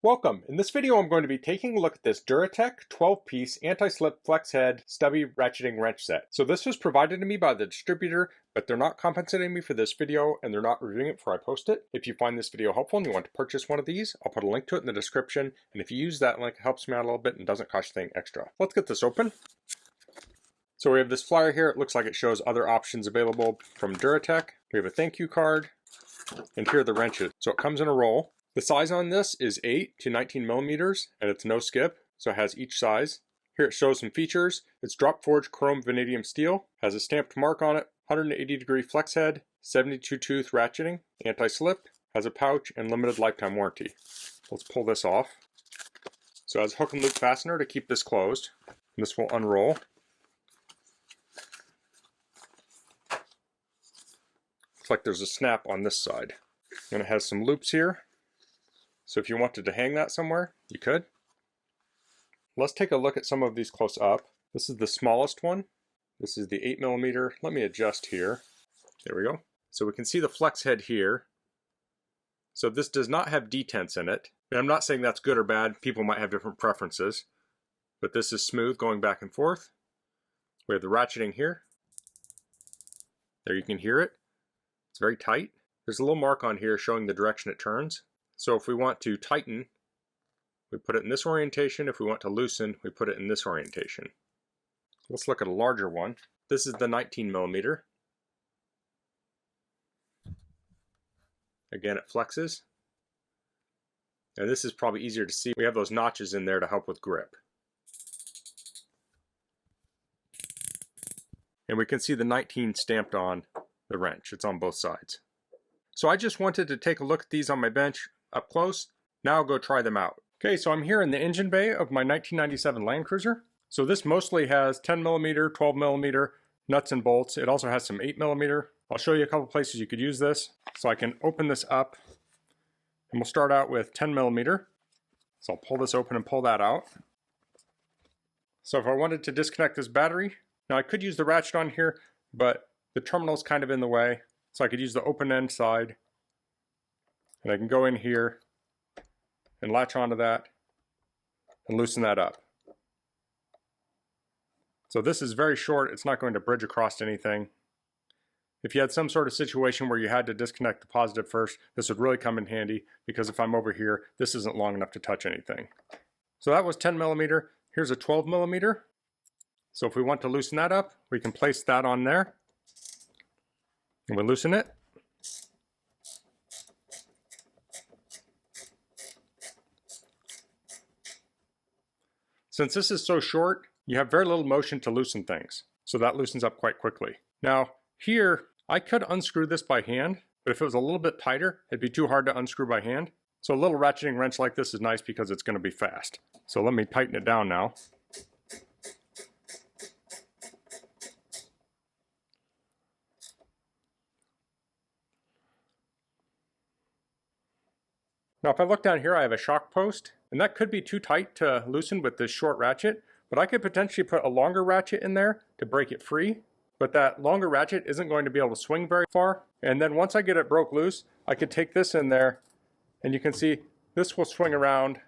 Welcome! In this video I'm going to be taking a look at this DURATECH 12-piece anti-slip flex head stubby ratcheting wrench set. So this was provided to me by the distributor, but they're not compensating me for this video and they're not reviewing it before I post it. If you find this video helpful and you want to purchase one of these, I'll put a link to it in the description, and if you use that link, it helps me out a little bit and doesn't cost you anything extra. Let's get this open. So we have this flyer here. It looks like it shows other options available from DURATECH. We have a thank you card, and here are the wrenches. So it comes in a roll. The size on this is 8 to 19 millimeters, and it's no skip, so it has each size. Here it shows some features. It's drop forged chrome vanadium steel, has a stamped mark on it, 180-degree flex head, 72-tooth ratcheting, anti-slip, has a pouch, and limited lifetime warranty. Let's pull this off. So it has a hook and loop fastener to keep this closed. And this will unroll. Looks like there's a snap on this side. And it has some loops here. So if you wanted to hang that somewhere, you could. Let's take a look at some of these close up. This is the smallest one. This is the 8 millimeter. Let me adjust here. There we go. So we can see the flex head here. So this does not have detents in it. And I'm not saying that's good or bad. People might have different preferences. But this is smooth going back and forth. We have the ratcheting here. There you can hear it. It's very tight. There's a little mark on here showing the direction it turns. So if we want to tighten, we put it in this orientation. If we want to loosen, we put it in this orientation. Let's look at a larger one. This is the 19 millimeter. Again, it flexes. And this is probably easier to see. We have those notches in there to help with grip. And we can see the 19 stamped on the wrench. It's on both sides. So I just wanted to take a look at these on my bench up close. Now I'll go try them out. Okay, so I'm here in the engine bay of my 1997 Land Cruiser. So this mostly has 10 millimeter, 12 millimeter nuts and bolts. It also has some 8 millimeter. I'll show you a couple places you could use this. So I can open this up, and we'll start out with 10 millimeter. So I'll pull this open and pull that out. So if I wanted to disconnect this battery, now I could use the ratchet on here, but the terminal's kind of in the way. So I could use the open end side, and I can go in here and latch onto that and loosen that up. So this is very short. It's not going to bridge across anything. If you had some sort of situation where you had to disconnect the positive first, this would really come in handy, because if I'm over here, this isn't long enough to touch anything. So that was 10 millimeter. Here's a 12 millimeter. So if we want to loosen that up, we can place that on there. And we'll loosen it. Since this is so short, you have very little motion to loosen things. So that loosens up quite quickly. Now here, I could unscrew this by hand, but if it was a little bit tighter, it'd be too hard to unscrew by hand. So a little ratcheting wrench like this is nice because it's going to be fast. So let me tighten it down now. Now if I look down here, I have a shock post, and that could be too tight to loosen with this short ratchet, but I could potentially put a longer ratchet in there to break it free, but that longer ratchet isn't going to be able to swing very far. And then once I get it broke loose, I could take this in there, and you can see this will swing around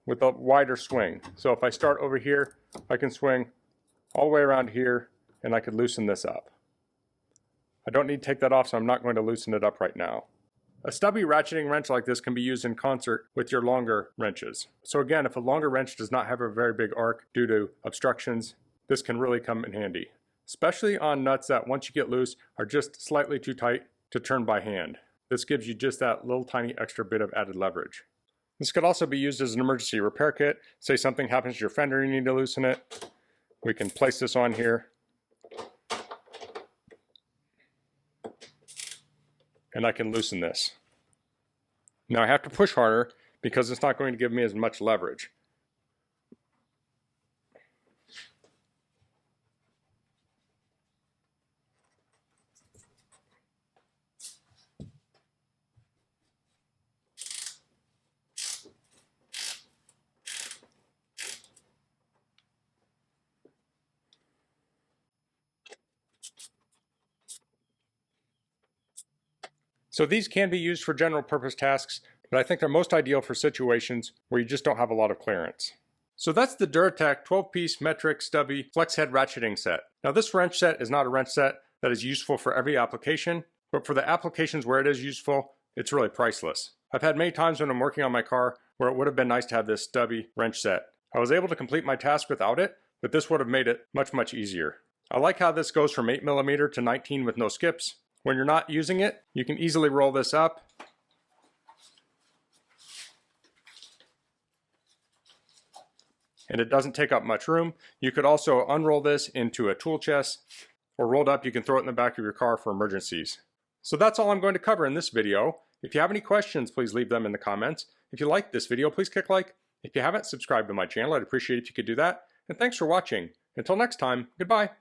with a wider swing. So if I start over here, I can swing all the way around here, and I could loosen this up. I don't need to take that off, so I'm not going to loosen it up right now. A stubby ratcheting wrench like this can be used in concert with your longer wrenches. So again, if a longer wrench does not have a very big arc due to obstructions, this can really come in handy. Especially on nuts that, once you get loose, are just slightly too tight to turn by hand. This gives you just that little tiny extra bit of added leverage. This could also be used as an emergency repair kit. Say something happens to your fender and you need to loosen it. We can place this on here. And I can loosen this. Now I have to push harder because it's not going to give me as much leverage. So these can be used for general purpose tasks. but I think they're most ideal for situations where you just don't have a lot of clearance. So that's the DURATECH 12-piece metric stubby flex head ratcheting set. Now this wrench set is not a wrench set that is useful for every application, but for the applications where it is useful, it's really priceless. I've had many times when I'm working on my car where it would have been nice to have this stubby wrench set. I was able to complete my task without it, but this would have made it much easier. I like how this goes from 8mm to 19 with no skips. When you're not using it, you can easily roll this up and it doesn't take up much room. You could also unroll this into a tool chest, or rolled up you can throw it in the back of your car for emergencies. So that's all I'm going to cover in this video. If you have any questions, please leave them in the comments. If you liked this video, please click like. If you haven't subscribed to my channel, I'd appreciate it if you could do that. And thanks for watching. Until next time, goodbye.